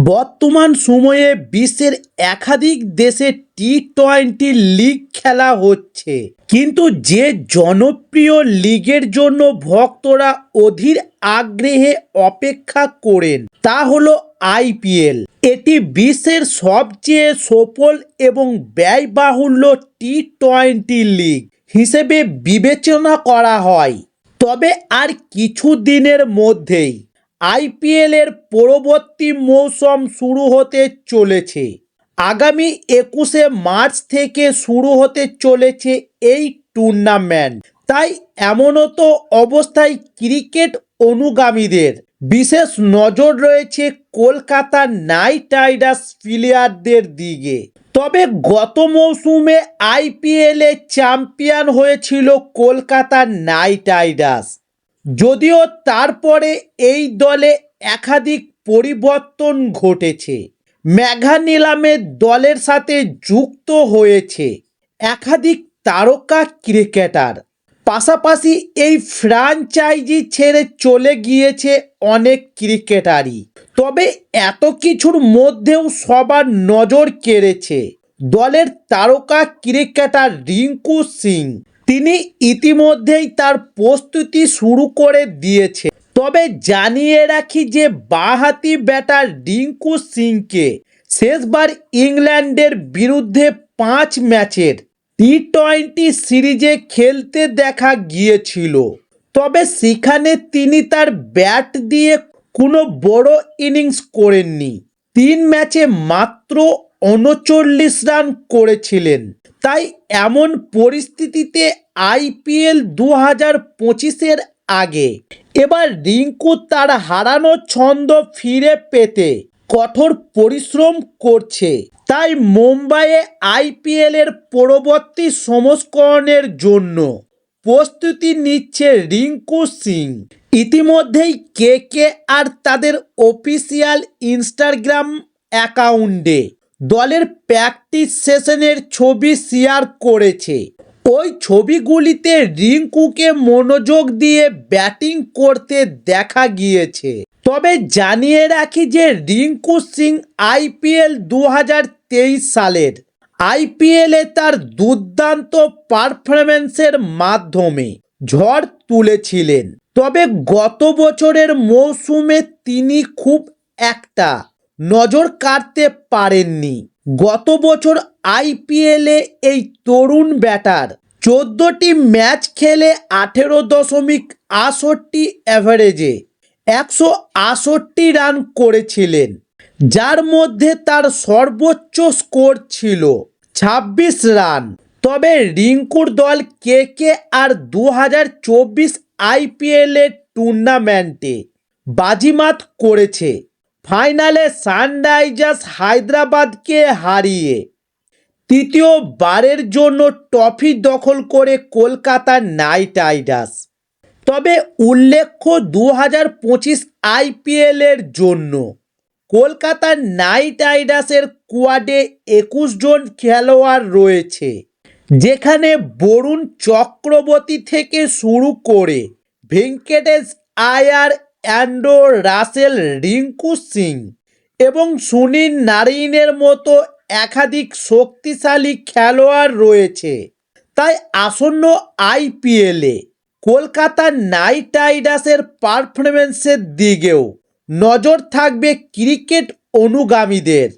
বর্তমান সময়ে বিশ্বের একাধিক দেশে টি-20 লিগ খেলা হচ্ছে, কিন্তু যে জনপ্রিয় লিগের জন্য ভক্তরা অধীর আগ্রহে অপেক্ষা করেন তা হলো আইপিএল। এটি বিশ্বের সবচেয়ে সফল এবং ব্যয়বাহুল্য টি-20 লিগ হিসেবে বিবেচনা করা হয়। তবে আর কিছু দিনের মধ্যেই আইপিএলের পরবর্তী মৌসুম শুরু হতে চলেছে। আগামী 21শে মার্চ থেকে শুরু হতে চলেছে এই টুর্নামেন্ট। তাই এমনতো অবস্থায় ক্রিকেট অনুগামীদের বিশেষ নজর রয়েছে কলকাতা নাইট রাইডার্স প্লেয়ারদের দিকে। তবে গত মৌসুমে আইপিএলে চ্যাম্পিয়ন হয়েছিল কলকাতা নাইট রাইডার্স, যদিও তারপরে এই দলে একাধিক পরিবর্তন ঘটেছে। মেগা নিলামে দলের সাথে যুক্ত হয়েছে একাধিক তারকা ক্রিকেটার। পাশাপাশি এই ফ্র্যাঞ্চাইজি ছেড়ে চলে গিয়েছে অনেক ক্রিকেটারই। তবে এত কিছুর মধ্যেও সবার নজর কেড়েছে দলের তারকা ক্রিকেটার রিঙ্কু সিং। তিনি ইতিমধ্যেই তার প্রস্তুতি শুরু করে দিয়েছে। তবে জানিয়ে রাখি যে বাঁহাতি ব্যাটার রিঙ্কু সিংকে শেষবার ইংল্যান্ডের বিরুদ্ধে 5 ম্যাচের টি-20 সিরিজে খেলতে দেখা গিয়েছিল। তবে সেখানে তিনি তার ব্যাট দিয়ে কোনো বড় ইনিংস করেননি। 3 ম্যাচে মাত্র 39 রান করেছিলেন। তাই এমন পরিস্থিতিতে আইপিএল 2025-এর আগে এবার রিঙ্কু তার হারানো ছন্দ ফিরে পেতে কঠোর পরিশ্রম করছে। তাই মুম্বাইয়ে আইপিএলের পরবর্তী সংস্করণের জন্য প্রস্তুতি নিচ্ছে রিঙ্কু সিং। ইতিমধ্যেই কেকেআর তাদের অফিসিয়াল ইনস্টাগ্রাম অ্যাকাউন্টে দলের প্র্যাকটিস সেশনের ছবি শেয়ার করেছে। ওই ছবিগুলিতে রিঙ্কুকে মনোযোগ দিয়ে ব্যাটিং করতে দেখা গিয়েছে। তবে জানিয়ে রাখি যে রিঙ্কু সিং আইপিএল 2023 সালের আইপিএলে তার দুর্দান্ত পারফরম্যান্সের মাধ্যমে ঝড় তুলেছিলেন। তবে গত বছরের মৌসুমে তিনি খুব একটা নজর কাড়তে পারেননি। গত বছর আইপিএলে এই তরুণ ব্যাটার 14টি ম্যাচ খেলে 18.68 অ্যাভারেজে 168 রান করেছিলেন, যার মধ্যে তার সর্বোচ্চ স্কোর ছিল 26 রান। তবে রিঙ্কুর দল কেকেআর 2024 আইপিএলের টুর্নামেন্টে বাজিমাত করেছে, ফাইনালে সানরাইজার্স হায়দ্রাবাদকে হারিয়ে তৃতীয়বারের জন্য ট্রফি দখল করে কলকাতা নাইট রাইডার্স। তবে উল্লেখ্য 2025 আইপিএলের জন্য কলকাতা নাইট রাইডার্সের স্কোয়াডে 21 জন খেলোয়াড় রয়েছে, যেখানে বরুণ চক্রবর্তী থেকে শুরু করে ভেঙ্কটেশ আয়ার, অ্যান্ড্রে রাসেল, রিঙ্কু সিং এবং সুনীল নারাইনের মতো একাধিক শক্তিশালী খেলোয়াড় রয়েছে। তাই আসন্ন আইপিএলে কলকাতা নাইট রাইডার্সের পারফরম্যান্সের দিকেও নজর থাকবে ক্রিকেট অনুগামীদের।